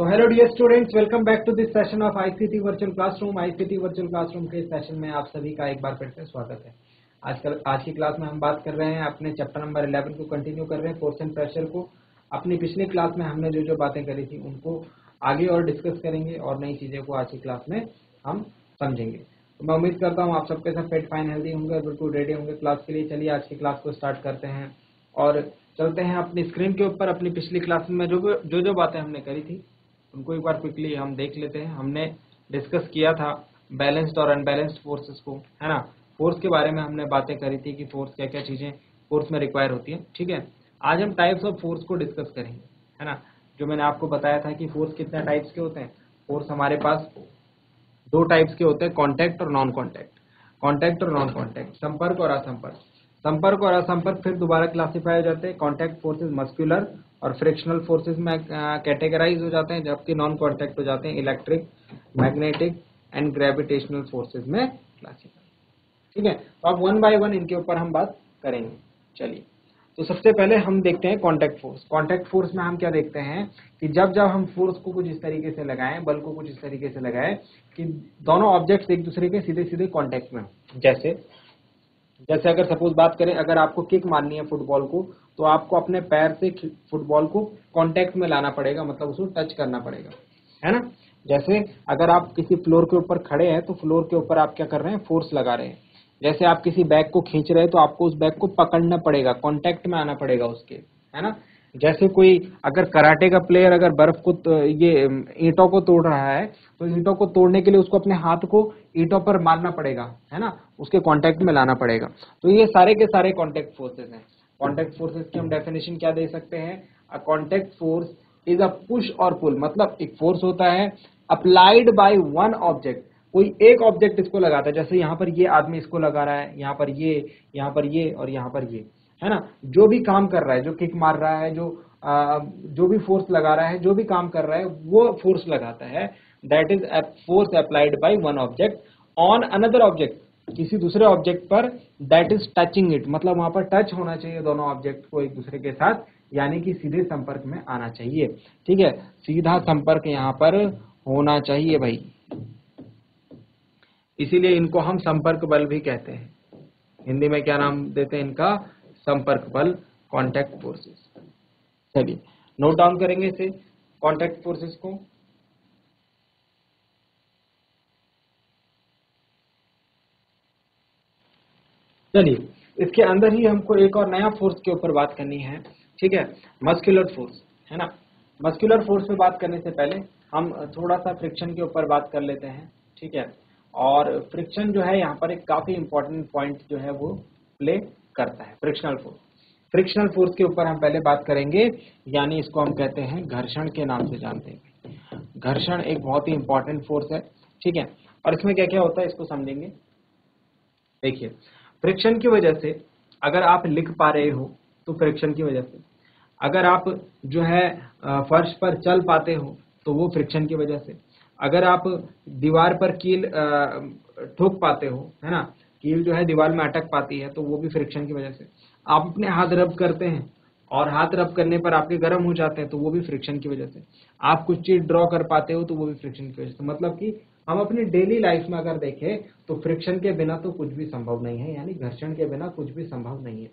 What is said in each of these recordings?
तो hello dear students, welcome back to this session of ICT virtual classroom. ICT virtual classroom के session में आप सभी का एक बार फिर से स्वागत है। आज की क्लास में हम बात कर रहे हैं अपने चैप्टर नंबर 11 को कंटिन्यू कर रहे हैं, फोर्स एंड प्रेशर को। अपनी पिछली क्लास में हमने जो जो बातें करी थी उनको आगे और डिस्कस करेंगे और नई चीज़ों को आज की क्लास में हम समझेंगे। तो मैं उम्मीद करता हूँ आप सबके साथ फिट फाइन हेल्दी होंगे, बिल्कुल रेडी होंगे क्लास के लिए। चलिए आज की क्लास को स्टार्ट करते हैं और चलते हैं अपनी स्क्रीन के ऊपर। अपनी पिछली क्लास में जो बातें हमने करी थी उनको एक बार क्विकली हम देख लेते हैं। हमने डिस्कस किया था बैलेंस्ड और अनबैलेंस्ड फोर्सेस को, है ना। फोर्स के बारे में हमने बातें करी थी कि फोर्स क्या क्या चीज़ें फोर्स में रिक्वायर होती है। ठीक है, आज हम टाइप्स ऑफ फोर्स को डिस्कस करेंगे, है ना। जो मैंने आपको बताया था कि फोर्स कितने टाइप्स के होते हैं। फोर्स हमारे पास दो टाइप्स के होते हैं, कॉन्टैक्ट और नॉन कॉन्टैक्ट। कॉन्टैक्ट और नॉन कॉन्टैक्ट, संपर्क और असंपर्क। संपर्क और असंपर्क फिर दोबारा क्लासिफाई हो जाते हैं। कॉन्टैक्ट फोर्सेस मस्कुलर और फ्रिक्शनल फोर्सेस में कैटेगराइज हो जाते हैं, जबकि नॉन कॉन्टैक्ट हो जाते हैं electric, magnetic and gravitational forces में क्लासिफाई। ठीक है, तो अब वन बाय वन इनके ऊपर हम बात करेंगे। चलिए, तो सबसे पहले हम देखते हैं कॉन्टैक्ट फोर्स। कॉन्टैक्ट फोर्स में हम क्या देखते हैं कि जब हम फोर्स को कुछ इस तरीके से लगाएं, बल को कुछ इस तरीके से लगाएं कि दोनों ऑब्जेक्ट्स एक दूसरे के सीधे सीधे कॉन्टैक्ट में हो। जैसे अगर सपोज बात करें, अगर आपको किक मारनी है फुटबॉल को, तो आपको अपने पैर से फुटबॉल को कांटेक्ट में लाना पड़ेगा, मतलब उसको टच करना पड़ेगा, है ना। जैसे अगर आप किसी फ्लोर के ऊपर खड़े हैं तो फ्लोर के ऊपर आप क्या कर रहे हैं, फोर्स लगा रहे हैं। जैसे आप किसी बैग को खींच रहे हैं तो आपको उस बैग को पकड़ना पड़ेगा, कांटेक्ट में आना पड़ेगा उसके, है ना। जैसे कोई अगर कराटे का प्लेयर अगर बर्फ को ये ईंटों को तोड़ रहा है तो ईंटों को तोड़ने के लिए उसको अपने हाथ को ईंटों पर मारना पड़ेगा, है ना, उसके कांटेक्ट में लाना पड़ेगा। तो ये सारे के सारे कांटेक्ट फोर्सेस हैं। कांटेक्ट फोर्सेस की हम डेफिनेशन क्या दे सकते हैं, a contact force is a push और पुल। मतलब एक फोर्स होता है अप्लाइड बाय वन ऑब्जेक्ट, कोई एक ऑब्जेक्ट इसको लगाता है। जैसे यहाँ पर ये आदमी इसको लगा रहा है, यहाँ पर ये, यहाँ पर ये और यहाँ पर ये, है ना। जो भी काम कर रहा है, जो किक मार रहा है, जो भी फोर्स लगा रहा है, जो भी काम कर रहा है वो फोर्स लगाता है। That is force applied by one object on another object, किसी दूसरे ऑब्जेक्ट पर, दैट इज टचिंग इट। मतलब वहां पर टच होना चाहिए दोनों ऑब्जेक्ट को एक दूसरे के साथ, यानी कि सीधे संपर्क में आना चाहिए। ठीक है, सीधा संपर्क यहाँ पर होना चाहिए भाई, इसीलिए इनको हम संपर्क बल भी कहते हैं। हिंदी में क्या नाम देते हैं इनका, संपर्क बल, कांटेक्ट फोर्सेस। चलिए नोट डाउन करेंगे इसे, कांटेक्ट फोर्सेस को। चलिए इसके अंदर ही हमको एक और नया फोर्स के ऊपर बात करनी है। ठीक है, मस्कुलर फोर्स, है ना। मस्कुलर फोर्स पे बात करने से पहले हम थोड़ा सा फ्रिक्शन के ऊपर बात कर लेते हैं। ठीक है, और फ्रिक्शन जो है यहाँ पर एक काफी इंपॉर्टेंट पॉइंट जो है वो प्ले करता है, फ्रिक्शनल फोर्स। फ्रिक्शनल फोर्स के ऊपर हम पहले बात करेंगे, यानी इसको हम कहते हैं घर्षण के नाम से जानते हैं। घर्षण एक बहुत ही इंपॉर्टेंट फोर्स है। ठीक है, और इसमें क्या क्या होता है इसको समझेंगे। देखिए, फ्रिक्शन की वजह से अगर आप लिख पा रहे हो तो फ्रिक्शन की वजह से, अगर आप जो है फर्श पर चल पाते हो तो वो फ्रिक्शन की वजह से, अगर आप दीवार पर कील ठोक पाते हो, है ना, कील जो है दीवार में अटक पाती है तो वो भी फ्रिक्शन की वजह से। आप अपने हाथ रब करते हैं और हाथ रब करने पर आपके गर्म हो जाते हैं तो वो भी फ्रिक्शन की वजह से। आप कुछ चीज ड्रॉ कर पाते हो तो वो भी फ्रिक्शन की वजह से। मतलब कि हम अपनी डेली लाइफ में अगर देखें तो फ्रिक्शन के बिना तो कुछ भी संभव नहीं है, यानी घर्षण के बिना कुछ भी संभव नहीं है।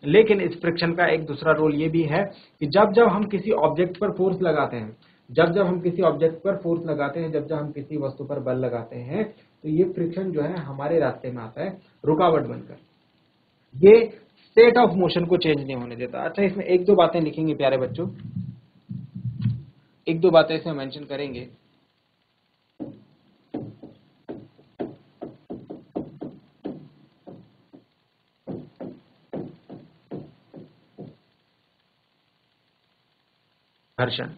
लेकिन इस फ्रिक्शन का एक दूसरा रोल ये भी है कि जब हम किसी ऑब्जेक्ट पर फोर्स लगाते हैं, जब हम किसी ऑब्जेक्ट पर फोर्स लगाते हैं, जब हम किसी वस्तु पर बल लगाते हैं, तो ये फ्रिक्शन जो है हमारे रास्ते में आता है रुकावट बनकर। ये स्टेट ऑफ मोशन को चेंज नहीं होने देता। अच्छा, इसमें एक दो बातें लिखेंगे प्यारे बच्चों, एक दो बातें इसे मेंशन करेंगे। घर्षण,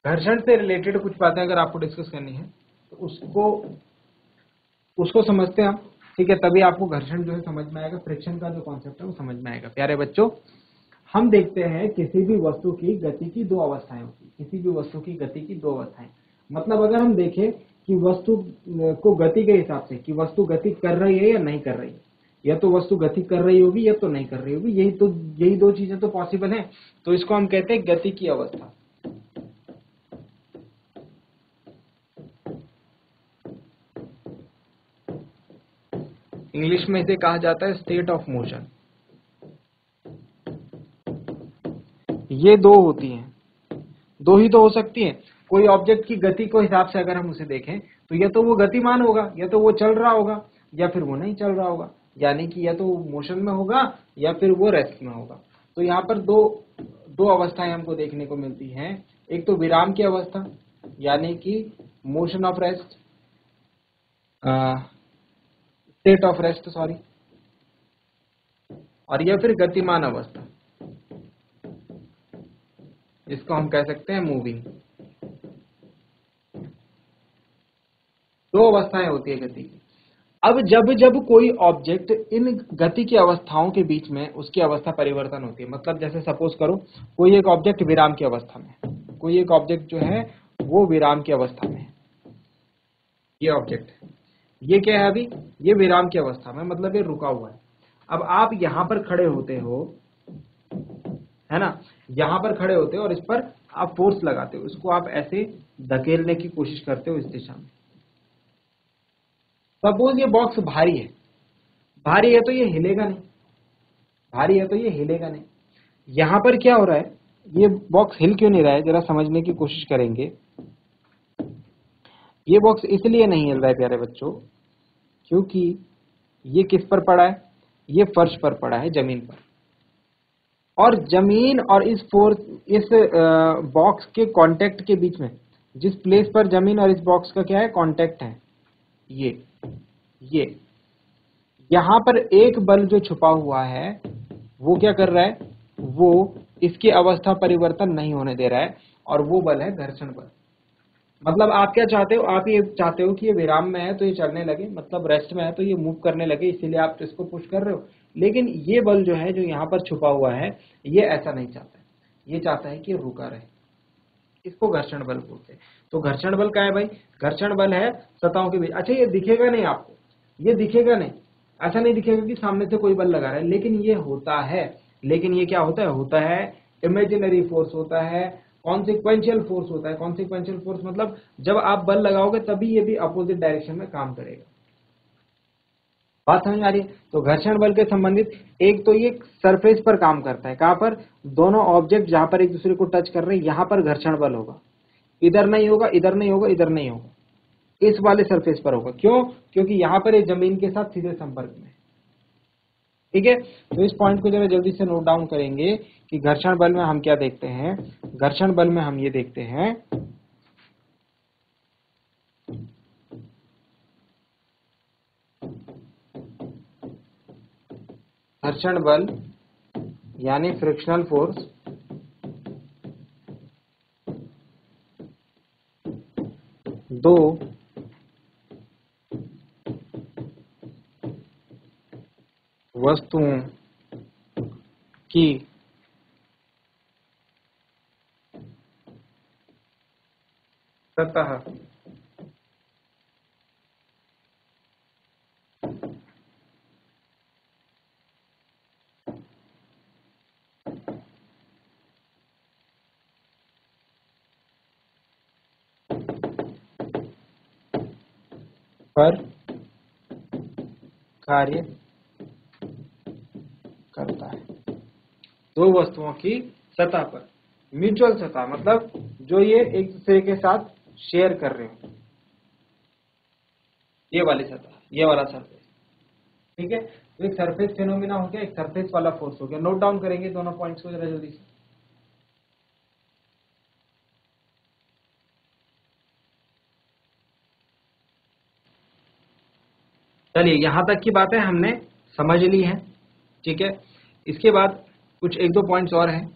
घर्षण से रिलेटेड कुछ बातें अगर आपको डिस्कस करनी है तो उसको समझते हैं हम। ठीक है, तभी आपको घर्षण जो है समझ में आएगा, फ्रिक्शन का जो कॉन्सेप्ट है वो समझ में आएगा। प्यारे बच्चों, हम देखते हैं किसी भी वस्तु की गति की दो अवस्थाएं होती है, किसी भी वस्तु की गति की दो अवस्थाएं। मतलब अगर हम देखें कि वस्तु को गति के हिसाब से कि वस्तु गति कर रही है या नहीं कर रही है, या तो वस्तु गति कर रही होगी या तो नहीं कर रही होगी, यही दो चीजें तो पॉसिबल हैं। तो इसको हम कहते हैं गति की अवस्था। इंग्लिश में इसे कहा जाता है स्टेट ऑफ मोशन। ये दो होती हैं, दो ही तो हो सकती हैं। कोई ऑब्जेक्ट की गति को हिसाब से अगर हम उसे देखें तो या तो वो गतिमान होगा, या तो वो चल रहा होगा, या फिर वो नहीं चल रहा होगा, यानी कि या तो वो मोशन में होगा या फिर वो रेस्ट में होगा। तो यहाँ पर दो अवस्थाएं हमको देखने को मिलती हैं। एक तो विराम की अवस्था यानी कि motion of rest, state of rest sorry, और या फिर गतिमान अवस्था, जिसको हम कह सकते हैं मूविंग। दो अवस्थाएं होती है गति की। अब जब जब कोई ऑब्जेक्ट इन गति की अवस्थाओं के बीच में उसकी अवस्था परिवर्तन होती है, मतलब जैसे सपोज करो कोई एक ऑब्जेक्ट विराम की अवस्था में, कोई एक ऑब्जेक्ट जो है वो विराम की अवस्था में है, ये ऑब्जेक्ट है, ये क्या है अभी, ये विराम की अवस्था में, मतलब ये रुका हुआ है। अब आप यहां पर खड़े होते हो, है ना, यहां पर खड़े होते हो और इस पर आप फोर्स लगाते हो, इसको आप ऐसे धकेलने की कोशिश करते हो इस दिशा में। सपोज ये बॉक्स भारी है, भारी है तो ये हिलेगा नहीं, भारी है तो ये हिलेगा नहीं। यहां पर क्या हो रहा है, ये बॉक्स हिल क्यों नहीं रहा है, जरा समझने की कोशिश करेंगे। ये बॉक्स इसलिए नहीं हिल रहा है प्यारे बच्चों, क्योंकि ये किस पर पड़ा है, ये फर्श पर पड़ा है, जमीन पर। और जमीन और इस बॉक्स के कांटेक्ट के बीच में, जिस प्लेस पर जमीन और इस बॉक्स का क्या है कांटेक्ट है, ये यहां पर एक बल जो छुपा हुआ है वो क्या कर रहा है, वो इसकी अवस्था परिवर्तन नहीं होने दे रहा है, और वो बल है घर्षण बल। मतलब आप क्या चाहते हो, आप ये चाहते हो कि ये विराम में है तो ये चलने लगे, मतलब रेस्ट में है तो ये मूव करने लगे, इसीलिए आप इसको पुश कर रहे हो। लेकिन ये बल जो है, जो यहाँ पर छुपा हुआ है, ये ऐसा नहीं चाहता है, ये चाहता है कि रुका रहे। इसको घर्षण बल बोलते हैं। तो घर्षण बल क्या है भाई, घर्षण बल है सतहों के बीच। अच्छा, ये दिखेगा नहीं आपको, ये दिखेगा नहीं, ऐसा नहीं दिखेगा कि सामने से कोई बल लगा रहा है, लेकिन ये होता है। लेकिन ये क्या होता है इमेजिनरी फोर्स होता है, कॉन्सिक्वेंशियल फोर्स होता है। कॉन्सिक्वेंशियल फोर्स मतलब जब आप बल लगाओगे तभी ये भी अपोजिट डायरेक्शन में काम करेगा। बात समझ आ रही है। तो घर्षण बल के संबंधित एक तो ये सरफेस पर काम करता है, कहां पर, दोनों ऑब्जेक्ट जहां पर एक दूसरे को टच कर रहे हैं यहां पर घर्षण बल होगा, इधर नहीं होगा, इधर नहीं होगा, इधर नहीं होगा, इस वाले सरफेस पर होगा। क्यों, क्योंकि यहां पर ये जमीन के साथ सीधे संपर्क में। ठीक है, तो इस पॉइंट को जरा जल्दी से नोट डाउन करेंगे कि घर्षण बल में हम क्या देखते हैं। घर्षण बल में हम ये देखते हैं, घर्षण बल यानी फ्रिक्शनल फोर्स दो वस्तुओं की सतह पर कार्य करता है। दो वस्तुओं की सतह पर, म्यूचुअल सतह मतलब जो ये एक दूसरे के साथ शेयर कर रहे हो, ये वाली सतह, ये वाला सरफेस। ठीक है, तो एक सरफेस फिनोमिना हो गया, एक सरफेस वाला फोर्स हो गया। नोट डाउन करेंगे दोनों पॉइंट्स को जरा जल्दी से। चलिए, यहां तक की बातें हमने समझ ली हैं। ठीक है, इसके बाद कुछ एक दो पॉइंट्स और हैं,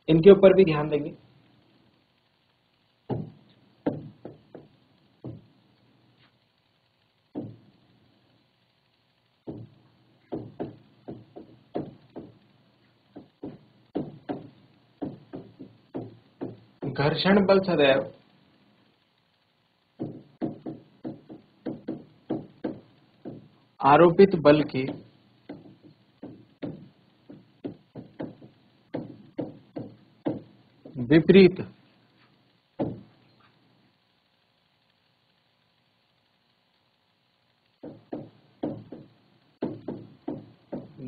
इनके ऊपर भी ध्यान देंगे। घर्षण बल सदैव आरोपित बल के विपरीत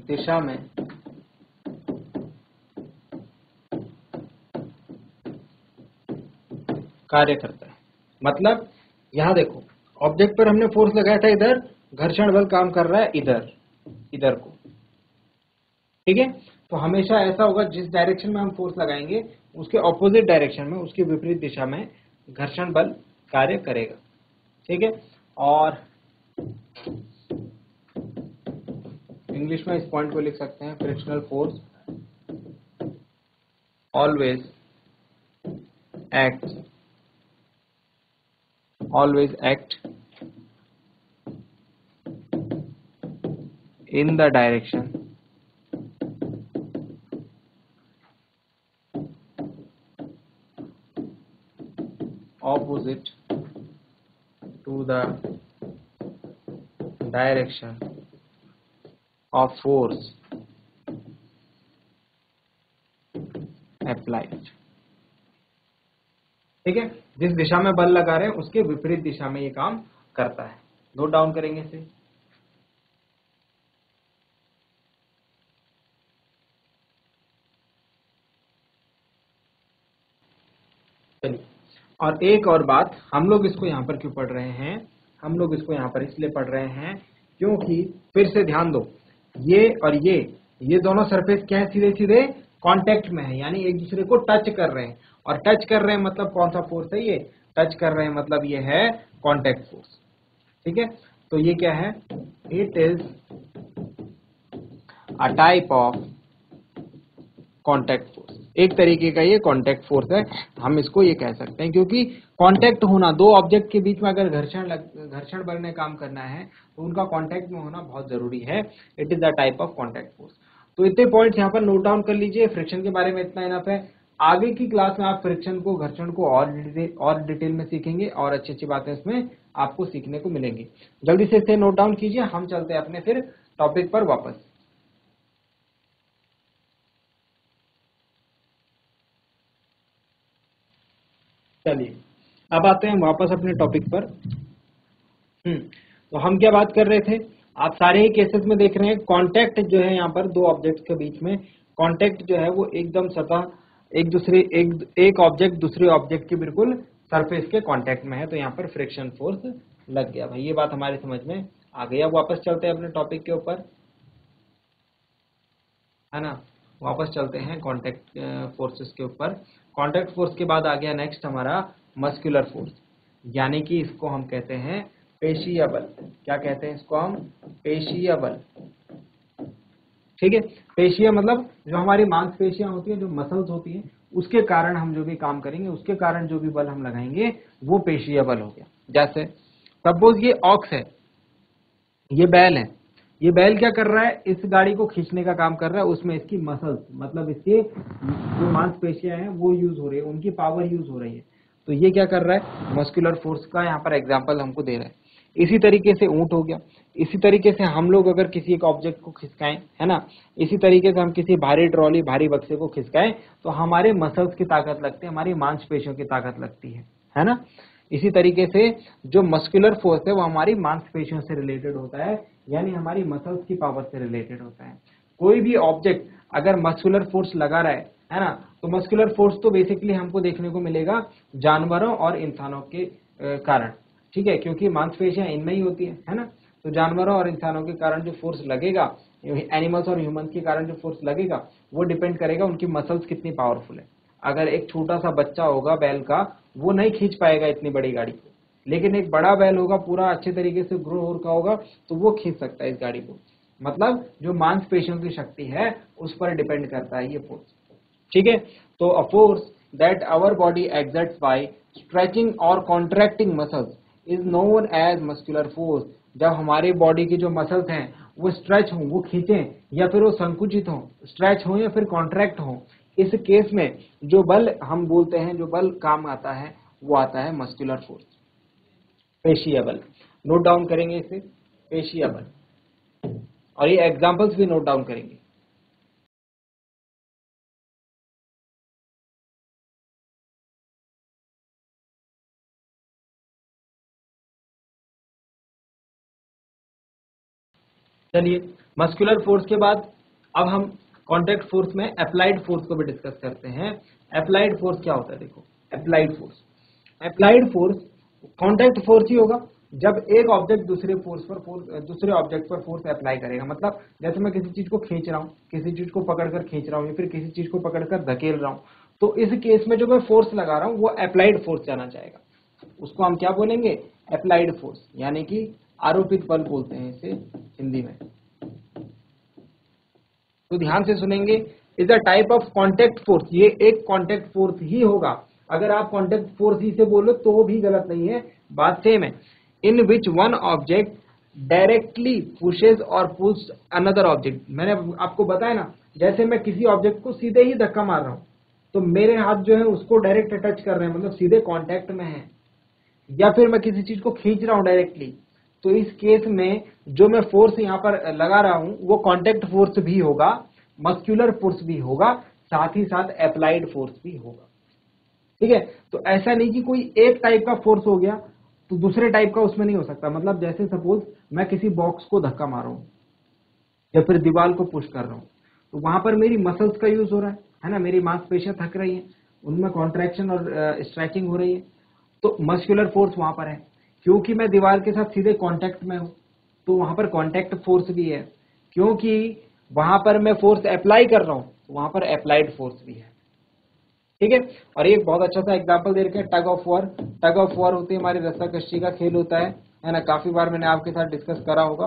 दिशा में कार्य करता है। मतलब यहां देखो, ऑब्जेक्ट पर हमने फोर्स लगाया था इधर, घर्षण बल काम कर रहा है इधर, इधर को, ठीक है। तो हमेशा ऐसा होगा, जिस डायरेक्शन में हम फोर्स लगाएंगे उसके ऑपोजिट डायरेक्शन में, उसके विपरीत दिशा में घर्षण बल कार्य करेगा, ठीक है। और इंग्लिश में इस पॉइंट को लिख सकते हैं, frictional force always act in the direction opposite to the direction of force applied, ठीक है। जिस दिशा में बल लगा रहे हैं उसके विपरीत दिशा में ये काम करता है। नोट डाउन करेंगे इसे। चलिए, और एक और बात, हम लोग इसको यहाँ पर क्यों पढ़ रहे हैं? हम लोग इसको यहाँ पर इसलिए पढ़ रहे हैं क्योंकि, फिर से ध्यान दो, ये और ये दोनों सरफेस क्या है, सीधे सीधे कांटेक्ट में है, यानी एक दूसरे को टच कर रहे हैं। और टच कर रहे हैं मतलब कौन सा फोर्स है? ये टच कर रहे हैं मतलब ये है कांटेक्ट फोर्स, ठीक है। तो ये क्या है? It is a type of contact force, एक तरीके का ये कांटेक्ट फोर्स है, हम इसको ये कह सकते हैं। क्योंकि कांटेक्ट होना, दो ऑब्जेक्ट के बीच में अगर घर्षण बल ने काम करना है तो उनका कांटेक्ट में होना बहुत जरूरी है। It is the type of contact force. तो इतने पॉइंट्स यहाँ पर नोट डाउन कर लीजिए। फ्रिक्शन के बारे में इतना इनफ है। आगे की क्लास में आप फ्रिक्शन को, घर्षण को और डिटेल में सीखेंगे और अच्छी अच्छी बातें इसमें आपको सीखने को मिलेंगी। जल्दी से इसे नोट डाउन कीजिए। हम चलते हैं अपने फिर टॉपिक पर वापस। चलिए, अब आते हैं वापस अपने टॉपिक पर। तो हम क्या बात कर रहे थे? आप सारे ही केसेस में देख रहे हैं, कांटेक्ट जो है यहाँ पर दो ऑब्जेक्ट्स के बीच में, कांटेक्ट जो है वो एकदम सतह, एक ऑब्जेक्ट दूसरे ऑब्जेक्ट के बिल्कुल सरफेस के कांटेक्ट में है, तो यहाँ पर फ्रिक्शन फोर्स लग गया। भाई ये बात हमारी समझ में आ गई। अब वापस चलते हैं अपने टॉपिक के ऊपर, है ना। वापस चलते हैं कांटेक्ट फोर्सेस के ऊपर। कांटेक्ट फोर्स के बाद आ गया नेक्स्ट हमारा मस्कुलर फोर्स, यानी कि इसको हम कहते हैं पेशीय बल। क्या कहते हैं इसको हम? पेशीय बल, ठीक है। पेशीय मतलब जो हमारी मांसपेशियां होती है, जो मसल्स होती है, उसके कारण हम जो भी काम करेंगे, उसके कारण जो भी बल हम लगाएंगे वो पेशीय बल हो गया। जैसे सपोज ये ऑक्स है, ये बैल है, ये बैल क्या कर रहा है? इस गाड़ी को खींचने का काम कर रहा है। उसमें इसकी मसल्स, मतलब इसके जो मांसपेशियां हैं वो यूज हो रही है, उनकी पावर यूज हो रही है। तो ये क्या कर रहा है? मस्कुलर फोर्स का यहाँ पर एग्जांपल हमको दे रहा है। इसी तरीके से ऊंट हो गया। इसी तरीके से हम लोग अगर किसी एक ऑब्जेक्ट को खिसकाएं, है ना, इसी तरीके से हम किसी भारी ट्रॉली, भारी बक्से को खिसकाएं तो हमारे मसल्स की ताकत लगती है, हमारी मांसपेशियों की ताकत लगती है ना। इसी तरीके से जो मस्कुलर फोर्स है वो हमारी मांसपेशियों से रिलेटेड होता है, यानी हमारी मसल्स की पावर से रिलेटेड होता है। कोई भी ऑब्जेक्ट अगर मस्कुलर फोर्स लगा रहा है ना, तो मस्कुलर फोर्स तो बेसिकली हमको देखने को मिलेगा जानवरों और इंसानों के कारण, ठीक है, क्योंकि मांसपेशियां इनमें ही होती है ना। तो जानवरों और इंसानों के कारण जो फोर्स लगेगा, एनिमल्स और ह्यूमंस के कारण जो फोर्स लगेगा, वो डिपेंड करेगा उनकी मसल्स कितनी पावरफुल है। अगर एक छोटा सा बच्चा होगा बैल का, वो नहीं खींच पाएगा इतनी बड़ी गाड़ी को, लेकिन एक बड़ा बैल होगा, पूरा अच्छे तरीके से ग्रो हो रखा होगा, तो वो खींच सकता है इस गाड़ी को। मतलब जो मांसपेशियों की शक्ति है उस पर डिपेंड करता है ये फोर्स, ठीक है। तो a force that our body exerts by stretching और contracting muscles is known as muscular force. जब हमारे बॉडी की जो मसल्स हैं वो स्ट्रेच हों, वो खींचें, या फिर वो संकुचित हों, स्ट्रेच हों या फिर कॉन्ट्रैक्ट हों, इस केस में जो बल हम बोलते हैं, जो बल काम आता है, वो आता है मस्कुलर फोर्स, पेशीय बल। नोट डाउन करेंगे इसे, पेशीय बल। और ये एग्जांपल्स भी नोट डाउन करेंगे। चलिए, मस्कुलर फोर्स के बाद अब हम कॉन्टैक्ट फोर्स में अप्लाइड फोर्स को भी डिस्कस करते हैं। अप्लाइड फोर्स क्या होता है? देखो, अप्लाइड फोर्स कॉन्टैक्ट फोर्स ही होगा जब एक ऑब्जेक्ट दूसरे ऑब्जेक्ट पर फोर्स अप्लाई करेगा। मतलब जैसे मैं किसी चीज को खींच रहा हूँ, किसी चीज को पकड़कर खींच रहा हूँ या फिर किसी चीज को पकड़कर धकेल रहा हूँ, तो इस केस में जो मैं फोर्स लगा रहा हूँ वो अप्लाइड फोर्स जाना चाहेगा। उसको हम क्या बोलेंगे? अप्लाइड फोर्स, यानी कि आरोपित बल बोलते हैं इसे हिंदी में। तो ध्यान से सुनेंगे, is a type of contact force. ये एक कॉन्टैक्ट फोर्स ही होगा। अगर आप कॉन्टैक्ट फोर्स ही से बोलो तो भी गलत नहीं है, बात सेम है। In which one object directly pushes और पुल्स अनदर ऑब्जेक्ट। मैंने आपको बताया ना, जैसे मैं किसी ऑब्जेक्ट को सीधे ही धक्का मार रहा हूं तो मेरे हाथ जो है उसको डायरेक्ट टच कर रहे हैं, मतलब सीधे कॉन्टैक्ट में है। या फिर मैं किसी चीज को खींच रहा हूं डायरेक्टली, तो इस केस में जो मैं फोर्स यहां पर लगा रहा हूं वो कॉन्टैक्ट फोर्स भी होगा, मस्कुलर फोर्स भी होगा, साथ ही साथ अप्लाइड फोर्स भी होगा। ठीक है? तो ऐसा नहीं कि कोई एक टाइप का फोर्स हो गया तो दूसरे टाइप का उसमें नहीं हो सकता। मतलब जैसे सपोज मैं किसी बॉक्स को धक्का मार रहा हूं या फिर दीवार को पुश कर रहा हूं, तो वहां पर मेरी मसल्स का यूज हो रहा है ना, मेरी मांसपेशियां थक रही हैं, उनमें कॉन्ट्रैक्शन और स्ट्रेचिंग हो रही है, तो मस्कुलर फोर्स वहां पर है। क्योंकि मैं दीवार के साथ सीधे कांटेक्ट में हूं तो वहां पर कांटेक्ट फोर्स भी है। क्योंकि वहां पर मैं फोर्स अप्लाई कर रहा हूं तो वहां पर अप्लाइड फोर्स भी है। ठीक है? और एक बहुत अच्छा सा एग्जांपल दे रखे हैं, tug of war. Tug of war होती है हमारी रस्सा कश्ती का खेल होता है ना, काफी बार मैंने आपके साथ डिस्कस करा होगा।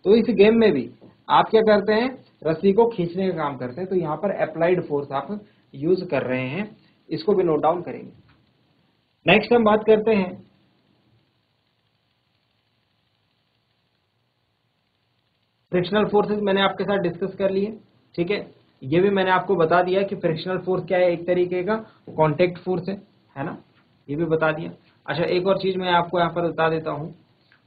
तो इस गेम में भी आप क्या करते हैं? रस्सी को खींचने का काम करते हैं। तो यहाँ पर अप्लाइड फोर्स आप यूज कर रहे हैं, इसको भी नोट डाउन करेंगे। नेक्स्ट हम बात करते हैं फ्रिक्शनल फोर्सेस। मैंने आपके साथ डिस्कस कर लिए। ठीक है? ये भी मैंने आपको बता दिया कि फ्रिक्शनल फोर्स क्या है, एक तरीके का कांटेक्ट फोर्स है ना, ये भी बता दिया। अच्छा, एक और चीज मैं आपको यहाँ पर बता देता हूँ।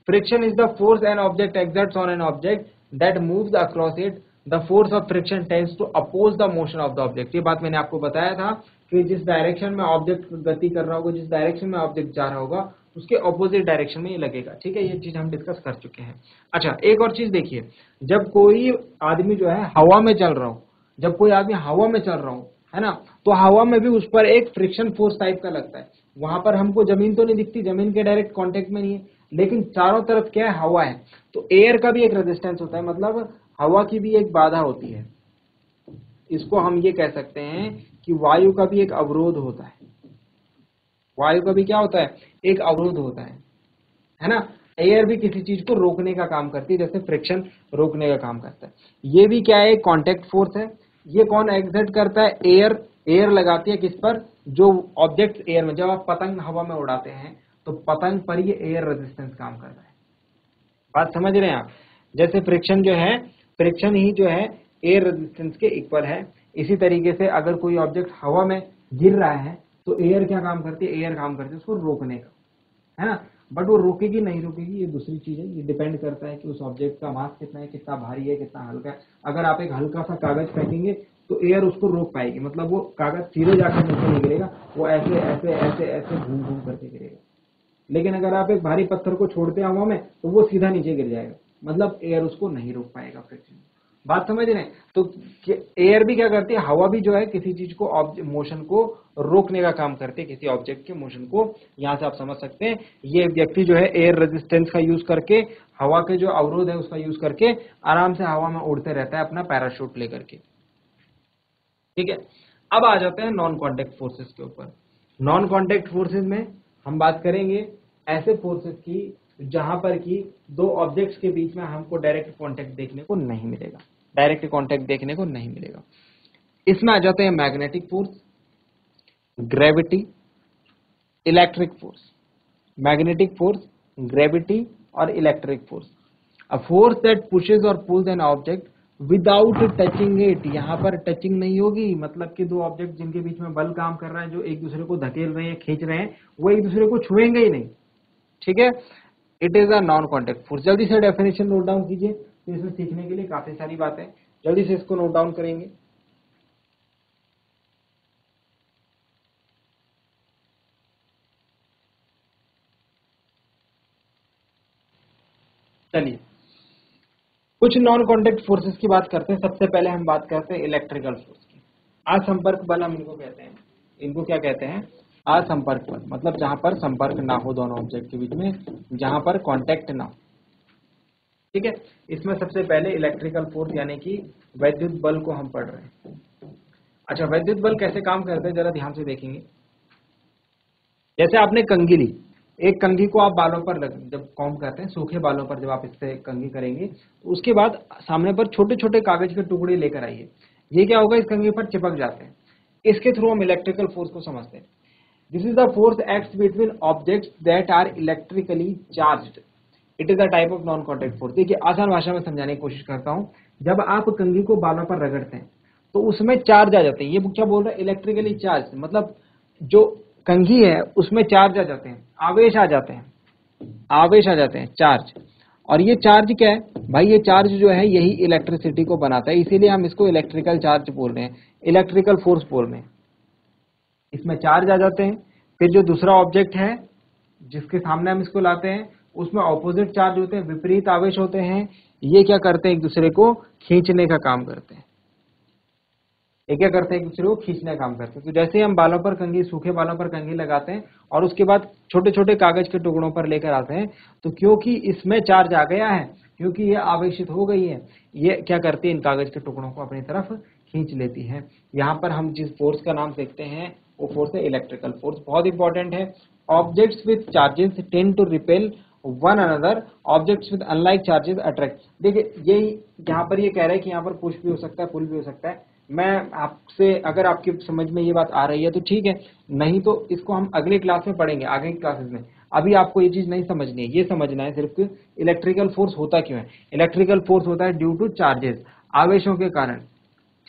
Friction is the force an object exerts on an object that moves across it. The force of friction tends to oppose the motion of the object. ये बात मैंने आपको बताया था कि जिस डायरेक्शन में ऑब्जेक्ट गति कर रहा होगा, जिस डायरेक्शन में ऑब्जेक्ट जा रहा होगा, उसके ऑपोजिट डायरेक्शन में ये लगेगा। ठीक है? ये चीज हम डिस्कस कर चुके हैं। अच्छा, एक और चीज देखिए, जब कोई आदमी जो है हवा में चल रहा हो, जब कोई आदमी हवा में चल रहा हो, है ना, तो हवा में भी उस पर एक फ्रिक्शन फोर्स टाइप का लगता है। वहां पर हमको जमीन तो नहीं दिखती, जमीन के डायरेक्ट कांटेक्ट में नहीं है, लेकिन चारों तरफ क्या है? हवा है। तो एयर का भी एक रेजिस्टेंस होता है, मतलब हवा की भी एक बाधा होती है। इसको हम ये कह सकते हैं कि वायु का भी एक अवरोध होता है। वायु का भी क्या होता है? एक अवरोध होता है ना। एयर भी किसी चीज को रोकने का काम करती है, जैसे फ्रिक्शन रोकने का काम करता है। ये भी क्या है? कॉन्टेक्ट फोर्स है। ये कौन एग्जर्ट करता है? एयर। एयर लगाती है किस पर? जो ऑब्जेक्ट एयर में, जब आप पतंग हवा में उड़ाते हैं तो पतंग पर ये एयर रेजिस्टेंस काम कर रहा है। बात समझ रहे हैं आप? जैसे फ्रिक्शन जो है, फ्रिक्शन ही जो है एयर रेजिस्टेंस के इक्वल है। इसी तरीके से अगर कोई ऑब्जेक्ट हवा में गिर रहा है तो एयर क्या काम करती है? एयर काम करती है उसको रोकने का, है ना। बट वो रोकेगी नहीं रोकेगी ये दूसरी चीज है। ये डिपेंड करता है कि उस ऑब्जेक्ट का मास कितना है, कितना भारी है, कितना हल्का है। अगर आप एक हल्का सा कागज फेंकेंगे तो एयर उसको रोक पाएगी, मतलब वो कागज सीधे जाकर नीचे नहीं गिरेगा, वो ऐसे ऐसे ऐसे ऐसे घूम घूम करके गिरेगा। लेकिन अगर आप एक भारी पत्थर को छोड़ते हैं हवा में तो वो सीधा नीचे गिर जाएगा, मतलब एयर उसको नहीं रोक पाएगा फ्रिक्शन। बात समझ रहे हैं? तो एयर भी क्या करती है? हवा भी जो है किसी चीज को, मोशन को रोकने का काम करती है, किसी ऑब्जेक्ट के मोशन को। यहां से आप समझ सकते हैं ये व्यक्ति जो है एयर रेजिस्टेंस का यूज करके, हवा के जो अवरोध है उसका यूज करके आराम से हवा में उड़ते रहता है अपना पैराशूट लेकर के। ठीक है? अब आ जाते हैं नॉन कॉन्टेक्ट फोर्सेस के ऊपर। नॉन कॉन्टेक्ट फोर्सेस में हम बात करेंगे ऐसे फोर्सेस की जहां पर कि दो ऑब्जेक्ट्स के बीच में हमको डायरेक्ट कांटेक्ट देखने को नहीं मिलेगा, डायरेक्ट कांटेक्ट देखने को नहीं मिलेगा। इसमें आ जाते हैं magnetic force, gravity, electric force. Magnetic force, gravity और electric force. A force that pushes और pulls an object without touching it. यहां पर टचिंग नहीं होगी, मतलब कि दो ऑब्जेक्ट जिनके बीच में बल काम कर रहा है, जो एक दूसरे को धकेल रहे हैं, खींच रहे हैं, वो एक दूसरे को छुएंगे ही नहीं। ठीक है? It is a non contact force. जल्दी से डेफिनेशन नोट डाउन कीजिए। तो इसमें सीखने के लिए काफी सारी बातें, जल्दी से इसको नोट डाउन करेंगे। चलिए कुछ नॉन कॉन्टेक्ट फोर्सेस की बात करते हैं। सबसे पहले हम बात करते हैं इलेक्ट्रिकल फोर्स की। असंपर्क बल हम इनको कहते हैं। इनको क्या कहते हैं? असंपर्क बल, मतलब जहां पर संपर्क ना हो दोनों ऑब्जेक्ट के बीच में, जहां पर कांटेक्ट ना हो। ठीक है, इसमें सबसे पहले इलेक्ट्रिकल फोर्स यानी कि वैद्युत बल को हम पढ़ रहे हैं। अच्छा, वैद्युत बल कैसे काम करते हैं जरा ध्यान से देखेंगे। जैसे आपने कंघी ली, एक कंघी को आप बालों पर जब कॉम्ब करते हैं, सूखे बालों पर जब आप इससे कंघी करेंगे, तो उसके बाद सामने पर छोटे छोटे कागज के टुकड़े लेकर आइए। ये क्या होगा, इस कंघी पर चिपक जाते हैं। इसके थ्रू हम इलेक्ट्रिकल फोर्स को समझते हैं। This is the force acts between objects that are electrically charged. It is the type of non contact force. देखिए आसान भाषा में समझाने की कोशिश करता हूं। जब आप कंघी को बालों पर रगड़ते हैं तो उसमें चार्ज आ जाते हैं। ये क्या बोल रहा है? इलेक्ट्रिकली चार्ज, मतलब जो कंघी है उसमें चार्ज आ जाते हैं, आवेश आ जाते हैं, आवेश आ जाते हैं, चार्ज। और ये चार्ज क्या है भाई? ये चार्ज जो है यही इलेक्ट्रिसिटी को बनाता है, इसीलिए हम इसको इलेक्ट्रिकल चार्ज बोल रहे हैं, इलेक्ट्रिकल फोर्स बोल रहे हैं। इसमें चार्ज आ जाते हैं। फिर जो दूसरा ऑब्जेक्ट है जिसके सामने हम इसको लाते हैं, उसमें ऑपोजिट चार्ज होते हैं, विपरीत आवेश होते हैं। ये क्या करते हैं? एक दूसरे को खींचने का काम करते हैं। ये क्या करते हैं? एक दूसरे को खींचने का काम करते हैं। तो जैसे हम बालों पर कंघी, सूखे बालों पर कंघी लगाते हैं और उसके बाद छोटे छोटे कागज के टुकड़ों पर लेकर आते हैं, तो क्योंकि इसमें चार्ज आ गया है, क्योंकि ये आवेशित हो गई है, ये क्या करती है? इन कागज के टुकड़ों को अपनी तरफ खींच लेती है। यहाँ पर हम जिस फोर्स का नाम देखते हैं वो फोर्स है इलेक्ट्रिकल फोर्स। बहुत इंपॉर्टेंट है। Objects with charges tend to repel one another, objects with unlike charges attract. देखिए यही यहाँ पर ये कह रहा है कि यहाँ पर पुश भी हो सकता है, पुल भी हो सकता है। मैं आपसे, अगर आपकी समझ में ये बात आ रही है तो ठीक है, नहीं तो इसको हम अगली क्लास में पढ़ेंगे, आगे की क्लासेस में। अभी आपको ये चीज नहीं समझनी है, ये समझना है सिर्फ कि इलेक्ट्रिकल फोर्स होता क्यों है। इलेक्ट्रिकल फोर्स होता है ड्यू टू चार्जेस, आवेशों के कारण।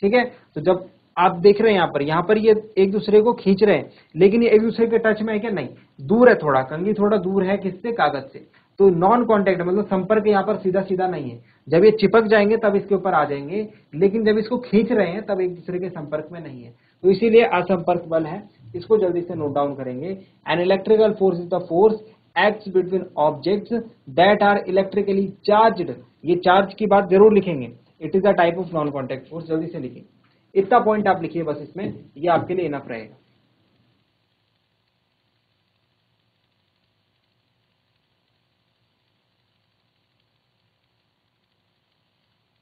ठीक है, तो जब आप देख रहे हैं यहाँ पर ये एक दूसरे को खींच रहे हैं, लेकिन ये एक दूसरे के टच में है क्या? नहीं, दूर है थोड़ा, कंघी थोड़ा दूर है किससे? कागज से। तो नॉन कांटेक्ट, मतलब संपर्क यहाँ पर सीधा सीधा नहीं है। जब ये चिपक जाएंगे तब इसके ऊपर आ जाएंगे, लेकिन जब इसको खींच रहे हैं तब एक दूसरे के संपर्क में नहीं है। तो इसीलिए असंपर्क बल है। इसको जल्दी से नोट डाउन करेंगे। An electrical force is the force acts between objects that are electrically charged. ये चार्ज की बात जरूर लिखेंगे। It is a type of non contact force. जल्दी से लिखिए, इतना पॉइंट आप लिखिए बस, इसमें ये आपके लिए इनफ रहेगा।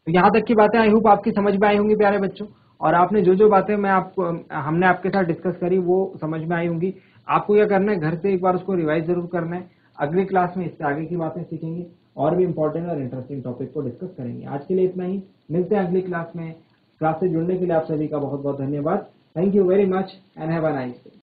तो यहां तक की बातें आई होप आपकी समझ में आई होंगी प्यारे बच्चों। और आपने जो जो बातें हमने आपके साथ डिस्कस करी वो समझ में आई होंगी। आपको क्या करना है, घर से एक बार उसको रिवाइज जरूर करना है। अगली क्लास में इससे आगे की बातें सीखेंगे और भी इंपॉर्टेंट और इंटरेस्टिंग टॉपिक को डिस्कस करेंगे। आज के लिए इतना ही, मिलते हैं अगली क्लास में। क्लास से जुड़ने के लिए आप सभी का बहुत बहुत धन्यवाद। Thank you very much and have a nice day.